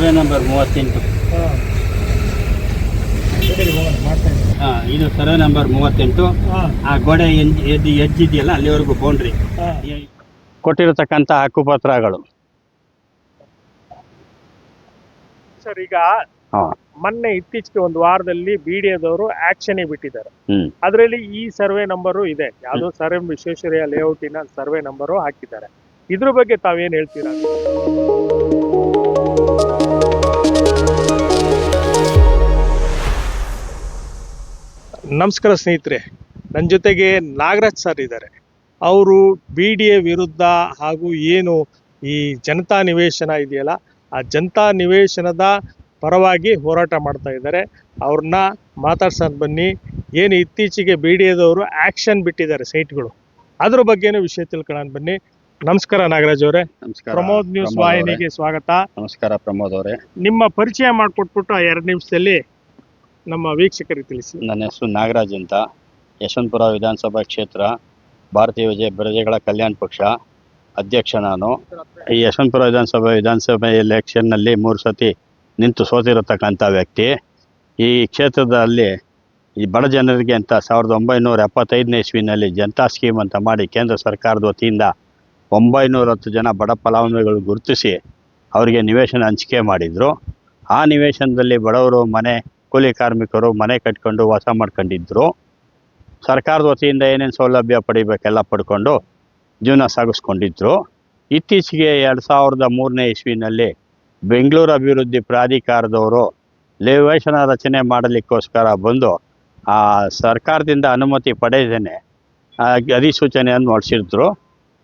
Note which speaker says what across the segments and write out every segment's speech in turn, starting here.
Speaker 1: Survey number 38. ಇದು survey number 38. ಆ ಗೋಡೆ ಎಡ್ಜ್ ಇದೆಯಲ್ಲ ಅಲ್ಲಿವರೆಗೂ ಬೌಂಡ್ರಿ ಕೊಟ್ಟಿರತಕ್ಕಂಥ ಹಕ್ಕುಪತ್ರಗಳು.
Speaker 2: ಸರ್, ಈಗ ಮೊನ್ನೆ ಇತ್ತೀಚೆಗೆ ಒಂದು ವಾರದಲ್ಲಿ ಬಿಡಿಎದವರು ಆಕ್ಷನ್ ಬಿಟ್ಟಿದ್ದಾರೆ. ಅದರಲ್ಲಿ ಈ ಸರ್ವೆ ನಂಬರು ಇದೆ, ಯಾವ್ದೋ ಸರ್ವೆ ವಿಶ್ವೇಶ್ವರಯ್ಯ ಲೇಔಟಿನ ಸರ್ವೆ ನಂಬರು ಹಾಕಿದ್ದಾರೆ. ಇದ್ರ ಬಗ್ಗೆ ತಾವೇನ್ ಹೇಳ್ತೀರಾ? ನಮಸ್ಕಾರ ಸ್ನೇಹಿತರೆ, ನನ್ನ ಜೊತೆಗೆ ನಾಗರಾಜ್ ಸರ್ ಇದ್ದಾರೆ. ಅವರು ಬಿಡಿಎ ವಿರುದ್ಧ ಹಾಗೂ ಏನು ಈ ಜನತಾ ನಿವೇಶನ ಇದೆಯಲ್ಲ ಆ ಜನತಾ ನಿವೇಶನದ ಪರವಾಗಿ ಹೋರಾಟ ಮಾಡ್ತಾ ಇದ್ದಾರೆ. ಅವ್ರನ್ನ ಮಾತಾಡ್ಸೋಣ ಬನ್ನಿ. ಏನು ಇತ್ತೀಚೆಗೆ ಬಿಡಿಎದವರು ಆಕ್ಷನ್ ಬಿಟ್ಟಿದ್ದಾರೆ ಸೈಟ್ಗಳು, ಅದ್ರ ಬಗ್ಗೆನೂ ವಿಷಯ ತಿಳ್ಕೊಳ್ಳೋಣ ಬನ್ನಿ. ನಮಸ್ಕಾರ ನಾಗರಾಜ್ ಅವರೇ.
Speaker 1: ನಮಸ್ಕಾರ.
Speaker 2: ಪ್ರಮೋದ್ ನ್ಯೂಸ್ ವಾಹಿನಿಗೆ ಸ್ವಾಗತ.
Speaker 1: ನಮಸ್ಕಾರ ಪ್ರಮೋದ್ ಅವರೇ.
Speaker 2: ನಿಮ್ಮ ಪರಿಚಯ ಮಾಡಿಕೊಟ್ಬಿಟ್ಟು 2 ನಿಮಿಷದಲ್ಲಿ ನಮ್ಮ ವೀಕ್ಷಕರಿಗೆ ತಿಳಿಸಿ.
Speaker 1: ನನ್ನ ಹೆಸರು ನಾಗರಾಜ್ ಅಂತ, ಯಶವಂತಪುರ ವಿಧಾನಸಭಾ ಕ್ಷೇತ್ರ ಭಾರತೀಯ ಪ್ರಜೆಗಳ ಕಲ್ಯಾಣ ಪಕ್ಷ ಅಧ್ಯಕ್ಷ ನಾನು. ಈ ಯಶವಂತಪುರ ವಿಧಾನಸಭೆ ಎಲೆಕ್ಷನ್ನಲ್ಲಿ 3 ಸತಿ ನಿಂತು ಸೋತಿರತಕ್ಕಂಥ ವ್ಯಕ್ತಿ. ಈ ಕ್ಷೇತ್ರದಲ್ಲಿ ಈ ಬಡ ಜನರಿಗೆ ಅಂತ 1975ನೇ ಇಸ್ವಿನಲ್ಲಿ ಜನತಾ ಸ್ಕೀಮ್ ಅಂತ ಮಾಡಿ ಕೇಂದ್ರ ಸರ್ಕಾರದ ವತಿಯಿಂದ 910 ಜನ ಬಡ ಫಲಾನುಭವಿಗಳು ಗುರುತಿಸಿ ಅವರಿಗೆ ನಿವೇಶನ ಹಂಚಿಕೆ ಮಾಡಿದರು. ಆ ನಿವೇಶನದಲ್ಲಿ ಬಡವರು ಕೂಲಿ ಕಾರ್ಮಿಕರು ಮನೆ ಕಟ್ಕೊಂಡು ವಾಸ ಮಾಡ್ಕೊಂಡಿದ್ರು. ಸರ್ಕಾರದ ವತಿಯಿಂದ ಏನೇನು ಸೌಲಭ್ಯ ಪಡಿಬೇಕೆಲ್ಲ ಪಡ್ಕೊಂಡು ಜೀವನ ಸಾಗಿಸ್ಕೊಂಡಿದ್ರು. ಇತ್ತೀಚೆಗೆ 2003ನೇ ಇಸ್ವಿನಲ್ಲಿ ಬೆಂಗಳೂರು ಅಭಿವೃದ್ಧಿ ಪ್ರಾಧಿಕಾರದವರು ನಿವೇಶನ ರಚನೆ ಮಾಡಲಿಕ್ಕೋಸ್ಕರ ಬಂದು ಆ ಸರ್ಕಾರದಿಂದ ಅನುಮತಿ ಪಡೆದೇನೆ ಅಧಿಸೂಚನೆಯನ್ನು ಹೊರಡಿಸಿದ್ರು.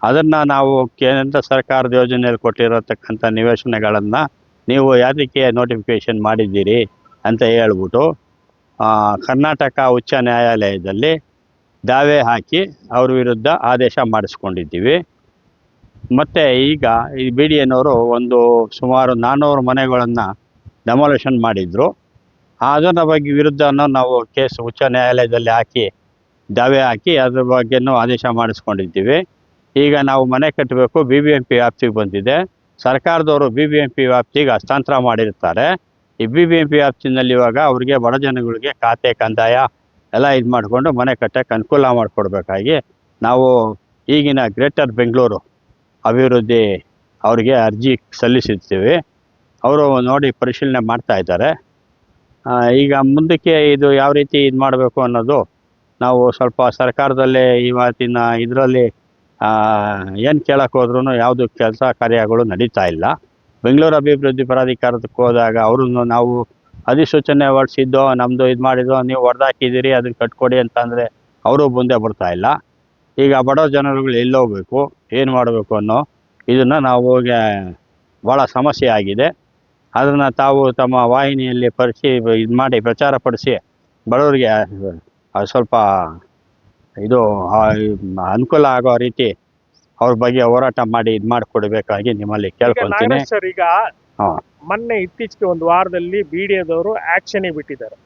Speaker 1: ಅದನ್ನು ನಾವು ಕೇಂದ್ರ ಸರ್ಕಾರದ ಯೋಜನೆಯಲ್ಲಿ ಕೊಟ್ಟಿರತಕ್ಕಂಥ ನಿವೇಶನಗಳನ್ನು ನೀವು ಯಾವುದಕ್ಕೆ ನೋಟಿಫಿಕೇಷನ್ ಮಾಡಿದ್ದೀರಿ ಅಂತ ಹೇಳ್ಬಿಟ್ಟು ಕರ್ನಾಟಕ ಉಚ್ಚ ನ್ಯಾಯಾಲಯದಲ್ಲಿ ದಾವೆ ಹಾಕಿ ಅವ್ರ ವಿರುದ್ಧ ಆದೇಶ ಮಾಡಿಸ್ಕೊಂಡಿದ್ದೀವಿ. ಮತ್ತು ಈಗ ಈ ಬಿಡಿಎನವರು ಸುಮಾರು 400 ಮನೆಗಳನ್ನು ಡೆಮಾಲಿಷನ್ ಮಾಡಿದರು. ಅದರ ಬಗ್ಗೆ ವಿರುದ್ಧನೂ ನಾವು ಕೇಸ್ ಉಚ್ಚ ನ್ಯಾಯಾಲಯದಲ್ಲಿ ದಾವೆ ಹಾಕಿ ಅದ್ರ ಬಗ್ಗೆನೂ ಆದೇಶ ಮಾಡಿಸ್ಕೊಂಡಿದ್ದೀವಿ. ಈಗ ನಾವು ಮನೆ ಕಟ್ಟಬೇಕು, BBMP ವ್ಯಾಪ್ತಿಗೆ ಬಂದಿದೆ. ಸರ್ಕಾರದವರು BBMP ವ್ಯಾಪ್ತಿಗೆ ಹಸ್ತಾಂತರ ಮಾಡಿರ್ತಾರೆ. ಈ BBMP ವ್ಯಾಪ್ತಿನಲ್ಲಿ ಇವಾಗ ಅವ್ರಿಗೆ ಬಡ ಜನಗಳಿಗೆ ಖಾತೆ ಕಂದಾಯ ಎಲ್ಲ ಇದು ಮಾಡಿಕೊಂಡು ಮನೆ ಕಟ್ಟಕ್ಕೆ ಅನುಕೂಲ ಮಾಡಿಕೊಡ್ಬೇಕಾಗಿ ನಾವು ಈಗಿನ ಗ್ರೇಟರ್ ಬೆಂಗಳೂರು ಅಭಿವೃದ್ಧಿ ಅವ್ರಿಗೆ ಅರ್ಜಿ ಸಲ್ಲಿಸಿರ್ತೀವಿ. ಅವರು ನೋಡಿ ಪರಿಶೀಲನೆ ಮಾಡ್ತಾ ಇದ್ದಾರೆ. ಈಗ ಮುಂದಕ್ಕೆ ಇದು ಯಾವ ರೀತಿ ಇದು ಮಾಡಬೇಕು ಅನ್ನೋದು ನಾವು ಸ್ವಲ್ಪ ಸರ್ಕಾರದಲ್ಲೇ ಇವತ್ತಿನ ಇದರಲ್ಲಿ ಏನು ಕೇಳಕ್ಕೆ ಹೋದ್ರೂ ಯಾವುದು ಕೆಲಸ ಕಾರ್ಯಗಳು ನಡೀತಾ ಇಲ್ಲ. ಬೆಂಗಳೂರು ಅಭಿವೃದ್ಧಿ ಪ್ರಾಧಿಕಾರಕ್ಕೆ ಹೋದಾಗ ಅವ್ರನ್ನು ನಾವು ಅಧಿಸೂಚನೆ ಹೊರಡಿಸಿದ್ದೋ ನಮ್ಮದು ಇದು ಮಾಡಿದ್ದೋ ನೀವು ಹೊಡೆದಾಕಿದ್ದೀರಿ ಅದನ್ನು ಕಟ್ಕೊಡಿ ಅಂತಂದರೆ ಅವರು ಮುಂದೆ ಬರ್ತಾ ಇಲ್ಲ. ಈಗ ಬಡ ಜನರುಗಳು ಎಲ್ಲೋಗ್ಬೇಕು, ಏನು ಮಾಡಬೇಕು ಅನ್ನೋ ಇದನ್ನು ನಾವು ಭಾಳ ಸಮಸ್ಯೆ ಆಗಿದೆ. ಅದನ್ನು ತಾವು ತಮ್ಮ ವಾಹಿನಿಯಲ್ಲಿ ಇದು ಮಾಡಿ ಪ್ರಚಾರ ಪಡಿಸಿ ಬಡವರಿಗೆ ಸ್ವಲ್ಪ ಇದು ಅನುಕೂಲ ಆಗೋ ರೀತಿ ಅವ್ರ ಬಗ್ಗೆ ಹೋರಾಟ ಮಾಡಿ ಇದು ಮಾಡಿಕೊಡ್ಬೇಕಾಗಿ ನಿಮ್ಮಲ್ಲಿ ಕೇಳ್ಕೊಳ್ತೀನಿ.
Speaker 2: ಸರ್, ಈಗ ಮೊನ್ನೆ ಇತ್ತೀಚೆಗೆ ಒಂದು ವಾರದಲ್ಲಿ ಬಿಡಿಎದವರು ಆಕ್ಷನ್ ಬಿಟ್ಟಿದ್ದಾರೆ.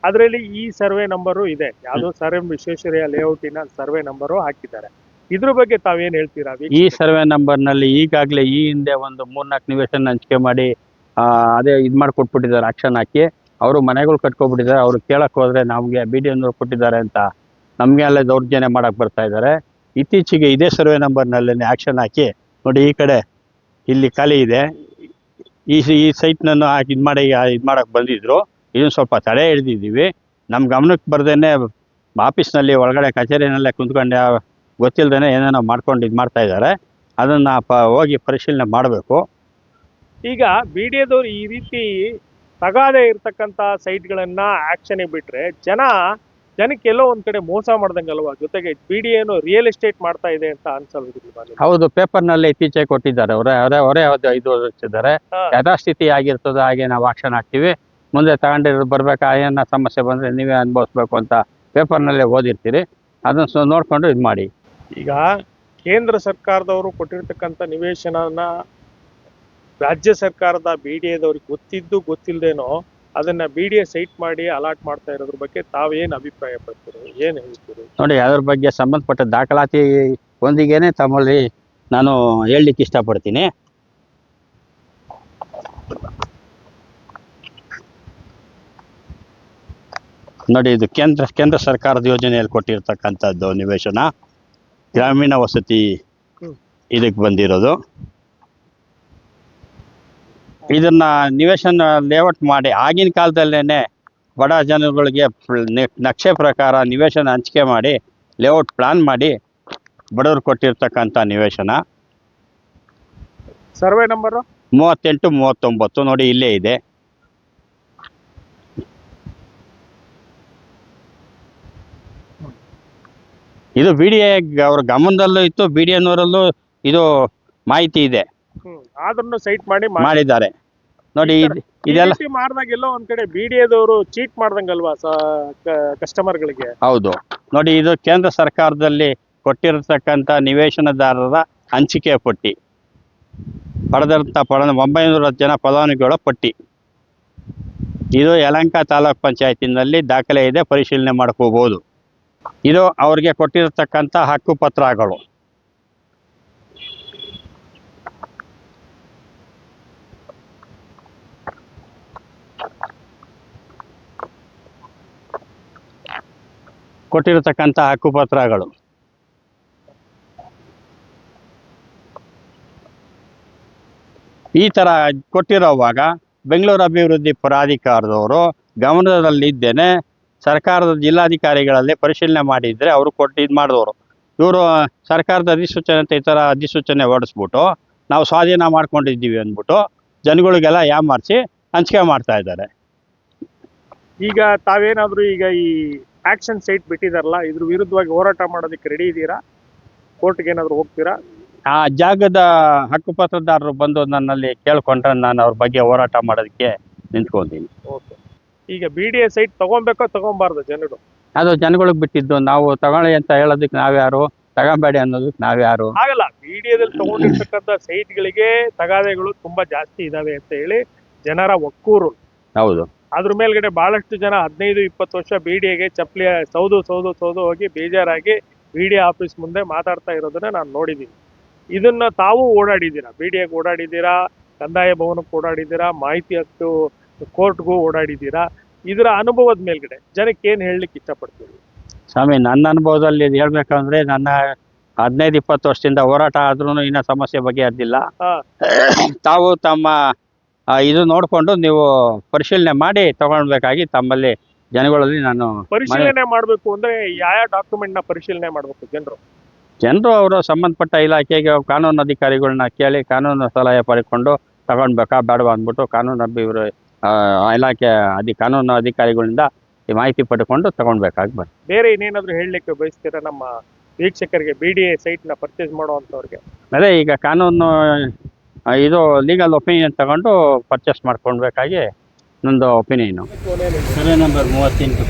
Speaker 2: ಅದರಲ್ಲಿ ಈ ಸರ್ವೆ ನಂಬರು ಇದೆ, ಯಾವ್ದೋ ಸರ್ವೆ ವಿಶ್ವೇಶ್ವರಯ್ಯ ಲೇಔಟಿನ ಸರ್ವೆ ನಂಬರು ಹಾಕಿದ್ದಾರೆ. ಇದ್ರ ಬಗ್ಗೆ ತಾವೇನ್ ಹೇಳ್ತೀರಾ?
Speaker 1: ಈ ಸರ್ವೆ ನಂಬರ್ನಲ್ಲಿ ಈಗಾಗಲೇ ಈ ಹಿಂದೆ 3-4 ನಿವೇಶನ ಹಂಚಿಕೆ ಮಾಡಿ ಅದೇ ಇದು ಮಾಡಿಕೊಟ್ಬಿಟ್ಟಿದ್ದಾರೆ, ಆಕ್ಷನ್ ಹಾಕಿ ಅವರು ಮನೆಗಳು ಕಟ್ಕೊಬಿಟ್ಟಿದ್ದಾರೆ. ಅವ್ರು ಕೇಳಕ್ಕೆ ಹೋದರೆ ನಮಗೆ BDNವರು ಕೊಟ್ಟಿದ್ದಾರೆ ಅಂತ ನಮಗೆ ಅಲ್ಲೇ ದೌರ್ಜನ್ಯ ಮಾಡಕ್ಕೆ ಬರ್ತಾ ಇದ್ದಾರೆ. ಇತ್ತೀಚೆಗೆ ಇದೇ ಸರ್ವೆ ನಂಬರ್ನಲ್ಲಿ ಆಕ್ಷನ್ ಹಾಕಿ ನೋಡಿ, ಈ ಕಡೆ ಇಲ್ಲಿ ಖಾಲಿ ಇದೆ, ಈ ಸೈಟ್ನನ್ನು ಇದು ಮಾಡಕ್ಕೆ ಬಂದಿದ್ರು. ಇದನ್ನು ಸ್ವಲ್ಪ ತಡೆ ಹಿಡಿದಿದ್ದೀವಿ. ನಮ್ಮ ಗಮನಕ್ಕೆ ಬರ್ದೇನೆ ಆಫೀಸ್ನಲ್ಲಿ ಒಳಗಡೆ ಕಚೇರಿನಲ್ಲೇ ಕುಂತ್ಕೊಂಡು ಗೊತ್ತಿಲ್ಲದೇ ಏನೇನೋ ಮಾಡ್ಕೊಂಡು ಇದು ಮಾಡ್ತಾ ಇದ್ದಾರೆ. ಅದನ್ನು ಹೋಗಿ ಪರಿಶೀಲನೆ ಮಾಡಬೇಕು.
Speaker 2: ಈಗ ಬಿಡಿಎದವರು ಈ ರೀತಿ ತಗಾದೆ ಇರ್ತಕ್ಕಂಥ ಸೈಟ್ಗಳನ್ನ ಆಕ್ಷನ್ ಬಿಟ್ರೆ ಜನಕ್ಕೆ ಎಲ್ಲೋ ಒಂದ್ ಕಡೆ ಮೋಸ ಮಾಡ್ದಂಗಲ್ವಾ? ಜೊತೆಗೆ ಬಿಡಿಎನು ರಿಯಲ್ ಎಸ್ಟೇಟ್ ಮಾಡ್ತಾ ಇದೆ ಅಂತ ಅನ್ಸಲ್ವಾ?
Speaker 1: ಹೌದು, ಪೇಪರ್ನಲ್ಲಿ ಇತ್ತೀಚೆಗೆ ಕೊಟ್ಟಿದ್ದಾರೆ. ಅವರೇ 5 ವರ್ಷಿದ್ದಾರೆ. ಯಥಾಸ್ಥಿತಿ ಆಗಿರ್ತದೆ ಹಾಗೆ ನಾವು ಆಕ್ಷನ್ ಹಾಕ್ತೀವಿ. ಮುಂದೆ ತಗೊಂಡಿರೋದು ಬರ್ಬೇಕಾ, ಏನ ಸಮಸ್ಯೆ ಬಂದರೆ ನೀವೇ ಅನುಭವಿಸ್ಬೇಕು ಅಂತ ಪೇಪರ್ನಲ್ಲೇ ಓದಿರ್ತೀರಿ. ಅದನ್ನು ನೋಡಿಕೊಂಡು ಇದು ಮಾಡಿ.
Speaker 2: ಈಗ ಕೇಂದ್ರ ಸರ್ಕಾರದವರು ಕೊಟ್ಟಿರ್ತಕ್ಕಂಥ ನಿವೇಶನನ ರಾಜ್ಯ ಸರ್ಕಾರದ ಬಿಡಿಎದವ್ರಿಗೆ ಗೊತ್ತಿಲ್ಲದೇನೋ ಅದನ್ನ ಬಿಡಿಎ ಸೈಟ್ ಮಾಡಿ ಅಲಾಟ್ ಮಾಡ್ತಾ ಇರೋದ್ರ ಬಗ್ಗೆ ತಾವೇನು ಅಭಿಪ್ರಾಯ ಪಡ್ತೀರಿ, ಏನು ಹೇಳ್ತೀರಿ?
Speaker 1: ನೋಡಿ, ಅದ್ರ ಬಗ್ಗೆ ಸಂಬಂಧಪಟ್ಟ ದಾಖಲಾತಿ ಒಂದಿಗೇನೆ ತಮ್ಮಲ್ಲಿ ನಾನು ಹೇಳಲಿಕ್ಕೆ ಇಷ್ಟಪಡ್ತೀನಿ. ನೋಡಿ ಇದು ಕೇಂದ್ರ ಸರ್ಕಾರದ ಯೋಜನೆಯಲ್ಲಿ ಕೊಟ್ಟಿರ್ತಕ್ಕಂಥದ್ದು ನಿವೇಶನ, ಗ್ರಾಮೀಣ ವಸತಿ ಇದಕ್ಕೆ ಬಂದಿರೋದು. ಇದನ್ನ ನಿವೇಶನ ಲೇಔಟ್ ಮಾಡಿ ಆಗಿನ ಕಾಲದಲ್ಲೇನೆ ಬಡ ಜನಗಳಿಗೆ ನಕ್ಷೆ ಪ್ರಕಾರ ನಿವೇಶನ ಹಂಚಿಕೆ ಮಾಡಿ ಲೇಔಟ್ ಪ್ಲಾನ್ ಮಾಡಿ ಬಡವರು ಕೊಟ್ಟಿರ್ತಕ್ಕಂಥ ನಿವೇಶನ.
Speaker 2: ಸರ್ವೆ ನಂಬರು
Speaker 1: 38 39 ನೋಡಿ ಇಲ್ಲೇ ಇದೆ. ಇದು BDA ಅವ್ರ ಗಮನದಲ್ಲೂ ಇತ್ತು, BDAನವರಲ್ಲೂ ಇದು ಮಾಹಿತಿ ಇದೆ,
Speaker 2: ಆದ್ರೂ ಸೈಟ್
Speaker 1: ಮಾಡಿದ್ದಾರೆ. ನೋಡಿ ಇದೆಲ್ಲ
Speaker 2: ಮಾಡಿದಾಗ ಎಲ್ಲೋ ಒಂದ್ ಕಡೆ BDAದವರು ಚೀಟ್ ಮಾಡ್ದಂಗಲ್ವಾ ಕಸ್ಟಮರ್ಗಳಿಗೆ?
Speaker 1: ಹೌದು. ನೋಡಿ ಇದು ಕೇಂದ್ರ ಸರ್ಕಾರದಲ್ಲಿ ಕೊಟ್ಟಿರತಕ್ಕಂಥ ನಿವೇಶನದಾರರ ಹಂಚಿಕೆ ಪಟ್ಟಿ, ಪಡೆದಂಥ 910 ಜನ ಫಲಾನುಭವಿಗಳ ಪಟ್ಟಿ. ಇದು ಯಲಹಂಕ ತಾಲೂಕ್ ಪಂಚಾಯತಿನಲ್ಲಿ ದಾಖಲೆ ಇದೆ, ಪರಿಶೀಲನೆ ಮಾಡ್ಕೋಬಹುದು. ಇದು ಅವ್ರಿಗೆ ಕೊಟ್ಟಿರತಕ್ಕಂಥ ಹಕ್ಕು ಪತ್ರಗಳು. ಕೊಟ್ಟಿರತಕ್ಕಂಥ ಹಕ್ಕುಪತ್ರಗಳು. ಈ ಥರ ಕೊಟ್ಟಿರೋವಾಗ ಬೆಂಗಳೂರು ಅಭಿವೃದ್ಧಿ ಪ್ರಾಧಿಕಾರದವರು ಗಮನದಲ್ಲಿದ್ದೇನೆ ಸರ್ಕಾರದ ಜಿಲ್ಲಾಧಿಕಾರಿಗಳಲ್ಲಿ ಪರಿಶೀಲನೆ ಮಾಡಿದರೆ ಅವರು ಇದು ಮಾಡಿದವರು. ಇವರು ಸರ್ಕಾರದ ಅಧಿಸೂಚನೆ ಅಂತ ಈ ಥರ ಅಧಿಸೂಚನೆ ಹೊರಡಿಸ್ಬಿಟ್ಟು ನಾವು ಸ್ವಾಧೀನ ಮಾಡ್ಕೊಂಡಿದ್ದೀವಿ ಅಂದ್ಬಿಟ್ಟು ಜನಗಳಿಗೆಲ್ಲ ಯಾಮಾರಿಸಿ ಹಂಚಿಕೆ ಮಾಡ್ತಾ ಇದ್ದಾರೆ.
Speaker 2: ಈಗ ತಾವೇನಾದರೂ ಈಗ ಈ ಆಕ್ಷನ್ ಸೈಟ್ ಬಿಟ್ಟಿದಾರಲ್ಲ, ಇದ್ರ ವಿರುದ್ಧವಾಗಿ ಹೋರಾಟ ಮಾಡೋದಕ್ಕೆ ರೆಡಿ ಇದ್ದೀರಾ? ಕೋರ್ಟ್ಗೆ ಏನಾದರೂ ಹೋಗ್ತೀರಾ?
Speaker 1: ಆ ಜಾಗದ ಹಕ್ಕುಪತ್ರದಾರರು ಬಂದು ನನ್ನಲ್ಲಿ ಕೇಳ್ಕೊಂಡ್ರೆ ನಾನು ಅವ್ರ ಬಗ್ಗೆ ಹೋರಾಟ ಮಾಡೋದಕ್ಕೆ ನಿಂತ್ಕೊಂತೀನಿ.
Speaker 2: ಓಕೆ. ಈಗ BDA ಸೈಟ್ ತಗೊಬೇಕೋ ತಗೊಬಾರ್ದು ಜನರು?
Speaker 1: ಅದು ಜನಗಳಿಗೆ ಬಿಟ್ಟಿದ್ದು. ನಾವು ತಗೊಳ್ಳಿ ಅಂತ ಹೇಳೋದಕ್ಕೆ ನಾವ್ಯಾರು, ತಗೊಂಬೇಡಿ ಅನ್ನೋದಕ್ಕೆ ನಾವ್ಯಾರು?
Speaker 2: ಆಗಲ್ಲ. BDAದಲ್ಲಿ ತಗೊಂಡಿರ್ತಕ್ಕಂಥ ಸೈಟ್ಗಳಿಗೆ ತಗಾದೆಗಳು ತುಂಬಾ ಜಾಸ್ತಿ ಇದಾವೆ ಅಂತ ಹೇಳಿ ಜನರ ಒಕ್ಕೂರು.
Speaker 1: ಹೌದು.
Speaker 2: ಅದ್ರ ಮೇಲ್ಗಡೆ ಬಹಳಷ್ಟು ಜನ 15-20 ವರ್ಷ BDAಗೆ ಚಪ್ಪಲಿ ಸೌದು ಹೋಗಿ ಬೇಜಾರಾಗಿ BDA ಆಫೀಸ್ ಮುಂದೆ ಮಾತಾಡ್ತಾ ಇರೋದನ್ನ ನಾನು ನೋಡಿದ್ದೀನಿ. ಇದನ್ನ ತಾವು ಓಡಾಡಿದ್ದೀರಾ, BDAಗೆ ಓಡಾಡಿದ್ದೀರಾ, ಕಂದಾಯ ಭವನಕ್ಕೆ ಓಡಾಡಿದ್ದೀರಾ, ಮಾಹಿತಿ ಹಕ್ಕು ಕೋರ್ಟ್ಗೂ ಓಡಾಡಿದ್ದೀರಾ. ಇದರ ಅನುಭವದ ಮೇಲ್ಗಡೆ ಜನಕ್ಕೆ ಏನ್ ಹೇಳಲಿಕ್ಕೆ ಇಷ್ಟಪಡ್ತೀವಿ?
Speaker 1: ಸ್ವಾಮಿ, ನನ್ನ ಅನುಭವದಲ್ಲಿ ಇದು ಹೇಳ್ಬೇಕಂದ್ರೆ ನನ್ನ 15-20 ವರ್ಷದಿಂದ ಹೋರಾಟ ಆದ್ರೂ ಇನ್ನ ಸಮಸ್ಯೆ ಬಗೆಹರಿದಿಲ್ಲ. ತಾವು ತಮ್ಮ ಇದು ನೋಡಿಕೊಂಡು ನೀವು ಪರಿಶೀಲನೆ ಮಾಡಿ ತಗೊಳ್ಬೇಕಾಗಿ ತಮ್ಮಲ್ಲಿ ಜನಗಳಲ್ಲಿ ನಾನು
Speaker 2: ಪರಿಶೀಲನೆ ಮಾಡಬೇಕು ಅಂದ್ರೆ ಯಾವ ಡಾಕ್ಯುಮೆಂಟ್ ನ ಪರಿಶೀಲನೆ ಮಾಡಬೇಕು ಜನರು?
Speaker 1: ಅವರು ಸಂಬಂಧಪಟ್ಟ ಇಲಾಖೆಗೆ ಕಾನೂನು ಅಧಿಕಾರಿಗಳನ್ನ ಕೇಳಿ ಕಾನೂನು ಸಲಹೆ ಪಡ್ಕೊಂಡು ತಗೊಳ್ಬೇಕಾ ಬೇಡವಾ ಅಂದ್ಬಿಟ್ಟು ಕಾನೂನು ಇಲಾಖೆ ಕಾನೂನು ಅಧಿಕಾರಿಗಳಿಂದ ಈ ಮಾಹಿತಿ ಪಡ್ಕೊಂಡು ತಗೊಳ್ಬೇಕಾಗಿ ಬರ್ತದೆ.
Speaker 2: ಬೇರೆ ಇನ್ನೇನಾದ್ರೂ ಹೇಳಲಿಕ್ಕೆ ಬಯಸ್ತೀರಾ ನಮ್ಮ ವೀಕ್ಷಕರಿಗೆ, BDA ಸೈಟ್ ನ ಪರ್ಚೇಸ್ ಮಾಡುವಂತವ್ರಿಗೆ?
Speaker 1: ಅದೇ ಈಗ ಕಾನೂನು ಇದು ಲೀಗಲ್ ಒಪಿನಿಯನ್ ತಗೊಂಡು ಪರ್ಚೇಸ್ ಮಾಡ್ಕೊಳ್ಬೇಕಾಗಿ ನಂದು ಒಪಿನಿಯನು. Survey number 38.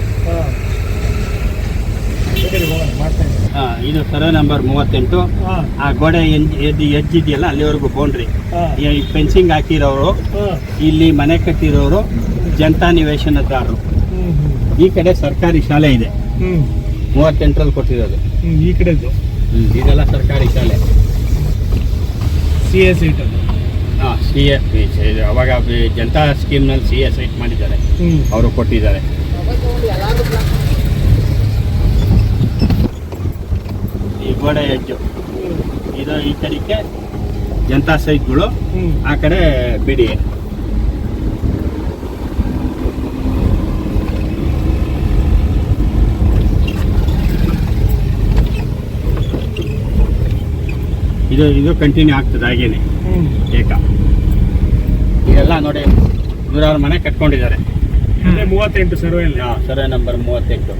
Speaker 1: ಇದು ಸರ್ವೆ ನಂಬರ್ 38. ಆ ಗೋಡೆ ಎಡ್ಜ್ ಇದೆಯಲ್ಲ ಅಲ್ಲಿವರೆಗೂ ಬೌಂಡ್ರಿ. ಫೆನ್ಸಿಂಗ್ ಹಾಕಿರೋರು, ಇಲ್ಲಿ ಮನೆ ಕಟ್ಟಿರೋರು ಜನತಾ ನಿವೇಶನದಾರರು. ಈ ಕಡೆ ಸರ್ಕಾರಿ ಶಾಲೆ ಇದೆ, 38ರಲ್ಲಿ ಕೊಟ್ಟಿರೋದು.
Speaker 2: ಈ ಕಡೆ
Speaker 1: ಇದೆಲ್ಲ ಸರ್ಕಾರಿ ಶಾಲೆ.
Speaker 2: CA site.
Speaker 1: ಅವಾಗ ಜನತಾ ಸ್ಕೀಮ್ನಲ್ಲಿ CA ಸೈಟ್ ಮಾಡಿದ್ದಾರೆ, ಅವರು ಕೊಟ್ಟಿದ್ದಾರೆ. ಈ ಗೋಡೆ ಹೆಜ್ಜು ಇದು ಈ ಕಡೆಗೆ ಜನತಾ ಸೈಟ್ಗಳು, ಆ ಕಡೆ BDA. ಇದು ಕಂಟಿನ್ಯೂ ಆಗ್ತದೆ ಹಾಗೇನೆ ಏಕ. ಇದೆಲ್ಲ ನೋಡಿ 106 ಮನೆ ಕಟ್ಕೊಂಡಿದ್ದಾರೆ.
Speaker 2: 38 ಸರ್ವೆಯಲ್ಲಿ.
Speaker 1: Survey number 38.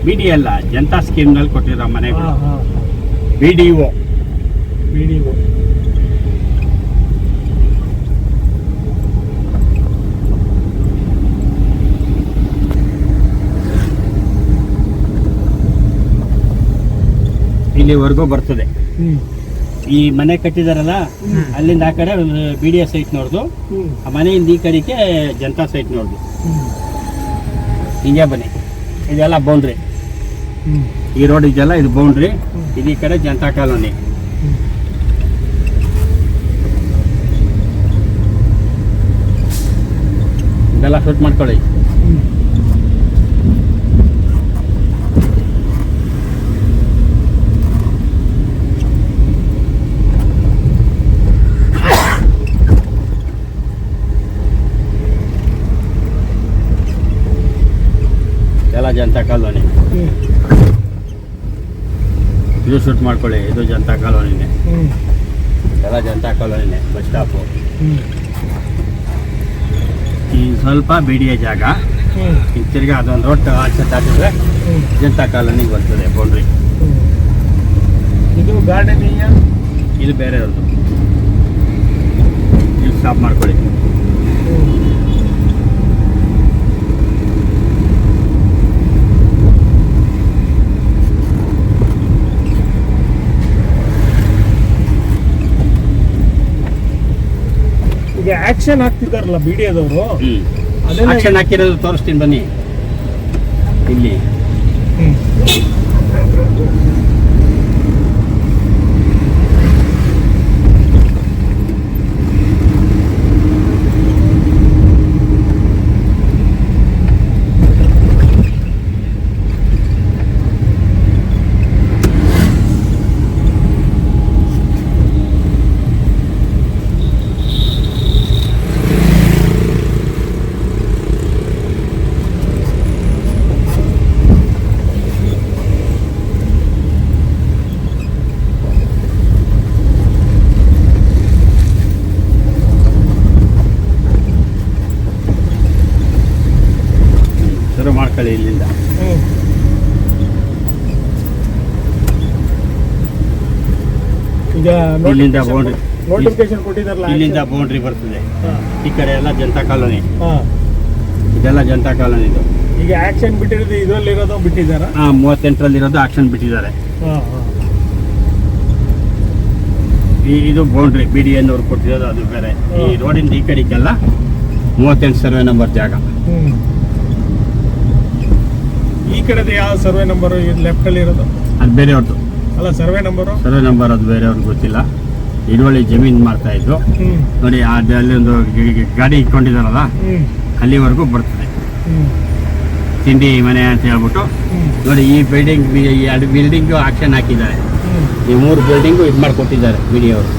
Speaker 1: BDA ಅಲ್ಲ, ಜನತಾ ಸ್ಕೀಮ್ನಲ್ಲಿ ಕೊಟ್ಟಿರೋ ಮನೆಗಳು. BDO. ಇಲ್ಲಿವರೆಗೂ ಬರ್ತದೆ. ಈ ಮನೆ ಕಟ್ಟಿದಾರಲ್ಲ ಅಲ್ಲಿಂದ ಆ ಕಡೆ BDA ಸೈಟ್ ನೋಡ್ದು, ಆ ಮನೆಯಿಂದ ಈ ಕಡೆಗೆ ಜನತಾ ಸೈಟ್ ನೋಡ್ದು. ಹಿಂಗೆ ಬನ್ನಿ, ಇದೆಲ್ಲ ಬೌಂಡ್ರಿ. ಈ ರೋಡ್ ಇದೆಲ್ಲ ಇದು ಬೌಂಡ್ರಿ. ಇದು ಈ ಕಡೆ ಜನತಾ ಕಾಲೋನಿ. ಇದೆಲ್ಲ ಎಲ್ಲ ಶೂಟ್ ಮಾಡ್ಕೊಳ್ಳಿ. ಎಲ್ಲ ಜನತಾ ಕಾಲೋನಿ, ಇದು ಶೂಟ್ ಮಾಡ್ಕೊಳ್ಳಿ. ಇದು ಜನತಾ ಕಾಲೋನಿನೇ, ಎಲ್ಲ ಜನತಾ ಕಾಲೋನಿನೇ. ಬಸ್ ಸ್ಟಾಪು ಈ ಸ್ವಲ್ಪ ಬಿಡಿಯ ಜಾಗ. ಈ ತಿರ್ಗಿ ಅದೊಂದು ರೋಡ್ ಆಚೆ ದಾಟಿದ್ರೆ ಜನತಾ ಕಾಲೋನಿಗೆ ಬರ್ತದೆ ಬೌಂಡ್ರಿ.
Speaker 2: ಇದು ಗಾರ್ಡನ್,
Speaker 1: ಇದು ಬೇರೆಯವ್ರದ್ದು. ಇದು ಸ್ಟಾಪ್ ಮಾಡ್ಕೊಳ್ಳಿ.
Speaker 2: ಈಗ ಆಕ್ಷನ್ ಹಾಕ್ತಿದ್ದಾರಲ್ಲ ಬಿಡಿಯೋದವರು,
Speaker 1: ಆಕ್ಷನ್ ಹಾಕಿರೋದು ತೋರಿಸ್ತೀನಿ ಬನ್ನಿ. ಇಲ್ಲಿ ಮಾಡ್ಕೊಳ್ಳಿ. ಇಲ್ಲಿಂದ
Speaker 2: ಈಗ
Speaker 1: ಇಲ್ಲಿಂದ ಬೌಂಡ್ರಿ,
Speaker 2: ನೋಟಿಫಿಕೇಶನ್ ಕೊಟ್ಟಿದಾರಲ್ಲ,
Speaker 1: ಇಲ್ಲಿಂದ ಬೌಂಡ್ರಿ ಬರ್ತದೆ. ಈ ಕಡೆ ಎಲ್ಲ ಜನತಾ ಕಾಲೋನಿ, ಇದೆಲ್ಲ ಜನತಾ ಕಾಲೋನಿ. ಇದು
Speaker 2: ಈಗ ಆಕ್ಷನ್ ಬಿಟ್ಟಿರೋದು ಇದರಲ್ಲಿ ಇರೋದು ಬಿಟ್ಟಿದ್ದಾರ.
Speaker 1: 38ರಲ್ಲಿ ಇರೋದು ಆಕ್ಷನ್ ಬಿಟ್ಟಿದ್ದಾರೆ. ಇದು ಬೌಂಡ್ರಿ BDN ಅವ್ರು ಕೊಟ್ಟಿರೋದು, ಅದು ಬೇರೆ. ಈ ರೋಡಿಂದ ಈ ಕಡೆಗೆಲ್ಲ 38 ಸರ್ವೆ ನಂಬರ್ ಜಾಗ.
Speaker 2: ಈ ಕಡೆದು ಯಾವ ಸರ್ವೆ ನಂಬರ್ ಲೆಫ್ಟ್ ಅಲ್ಲಿ ಇರೋದು?
Speaker 1: ಅದು ಬೇರೆಯವ್ರದ್ದು
Speaker 2: ಅಲ್ಲ, ಸರ್ವೆ ನಂಬರು.
Speaker 1: ಸರ್ವೆ ನಂಬರ್ ಅದು ಬೇರೆಯವ್ರಿಗೆ ಗೊತ್ತಿಲ್ಲ. ಇಳುವಳಿ ಜಮೀನು ಮಾಡ್ತಾ ಇದ್ರು ನೋಡಿ. ಅಲ್ಲಿ ಒಂದು ಗಾಡಿ ಇಟ್ಕೊಂಡಿದಾರಲ್ಲ, ಅಲ್ಲಿವರೆಗೂ ಬರ್ತದೆ ತಿಂಡಿ ಮನೆ ಅಂತ ಹೇಳ್ಬಿಟ್ಟು. ನೋಡಿ ಈ ಬಿಲ್ಡಿಂಗ್, ಈ 2 ಬಿಲ್ಡಿಂಗು ಆಕ್ಷನ್ ಹಾಕಿದ್ದಾರೆ. ಈ 3 ಬಿಲ್ಡಿಂಗು ಇದು ಮಾಡಿಕೊಟ್ಟಿದ್ದಾರೆ BD ಅವರು.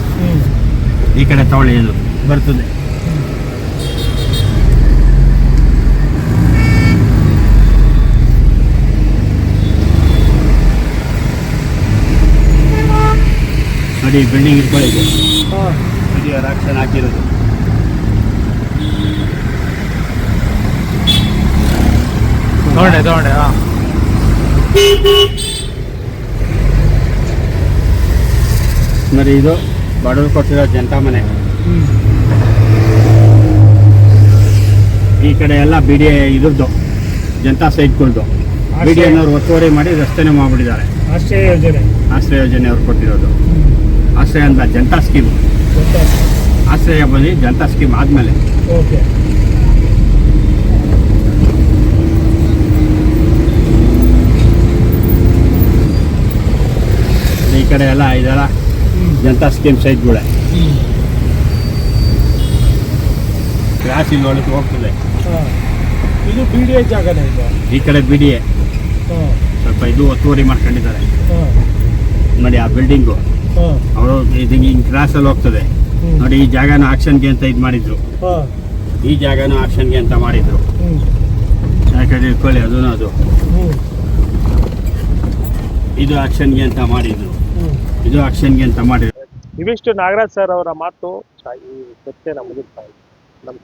Speaker 1: ಈ ಕಡೆ ತಗೊಳ್ಳಿ, ಇದು ಬರ್ತದೆ. ನೋಡಿ ಬಿಲ್ಡಿಂಗ್ ಇಟ್ಕೊಳ್ಳಿ, BD ಅವರು ಆಕ್ಷನ್ ಹಾಕಿರೋದು.
Speaker 2: ನೋಡಿ
Speaker 1: ನೋಡಿ, ಇದು ಬಡವರು ಕೊಟ್ಟಿರೋ ಜನತಾ ಮನೆ. ಈ ಕಡೆ ಎಲ್ಲ BD ಇದ್ರದ್ದು ಜನತಾ ಸೈಟ್ಗಳದ್ದು BDN ಅವರು ಒತ್ತುವರಿ ಮಾಡಿ ರಸ್ತೆನೇ ಮಾಡಿಬಿಟ್ಟಿದ್ದಾರೆ. ಆಶ್ರಯ ಯೋಜನೆ ಅವ್ರು ಕೊಟ್ಟಿರೋದು. ಆಶ್ರಯ ಅಂತ ಜನತಾ ಸ್ಕೀಮ್, ಆಶ್ರಯ ಬನ್ನಿ ಜನತಾ ಸ್ಕೀಮ್ ಆದಮೇಲೆ. ಈ ಕಡೆ ಎಲ್ಲ ಇದೆಲ್ಲ ಜನತಾ ಸ್ಕೀಮ್ ಸೈಟ್ಗಳೇ. ಕ್ರಾಸ್ ಇಲ್ಲಿ ಒಳಗೆ ಹೋಗ್ತದೆ.
Speaker 2: ಇದು BDA ಜಾಗನೇ.
Speaker 1: ಈ ಕಡೆ BDA ಸ್ವಲ್ಪ ಇದು ಒತ್ತುವರಿ ಮಾಡ್ಕೊಂಡಿದ್ದಾರೆ ನೋಡಿ. ಆ ಬಿಲ್ಡಿಂಗು ಅವರು ಹಿಂಗೆ ಕ್ರಾಸಲ್ಲಿ ಹೋಗ್ತದೆ ನೋಡಿ. ಈ ಜಾಗನ ಆಕ್ಷನ್ಗೆ ಅಂತ ಇದು ಮಾಡಿದ್ರು, ಈ ಜಾಗನೂ ಆಕ್ಷನ್ಗೆ ಅಂತ ಮಾಡಿದ್ರು. ಯಾಕಂದ್ರೆ ಇಟ್ಕೊಳ್ಳಿ, ಅದು ಇದು ಆಕ್ಷನ್ಗೆ ಅಂತ ಮಾಡಿದ್ರು, ಇದು ಆಕ್ಷನ್ಗೆ ಅಂತ ಮಾಡಿದ್ರು.
Speaker 2: ಇವಿಷ್ಟು ನಾಗರಾಜ್ ಸರ್ ಅವರ ಮಾತು. ಈ ಚರ್ಚೆನ ಮುಗಿಸ್ತಾ ಇದ್ದೀವಿ.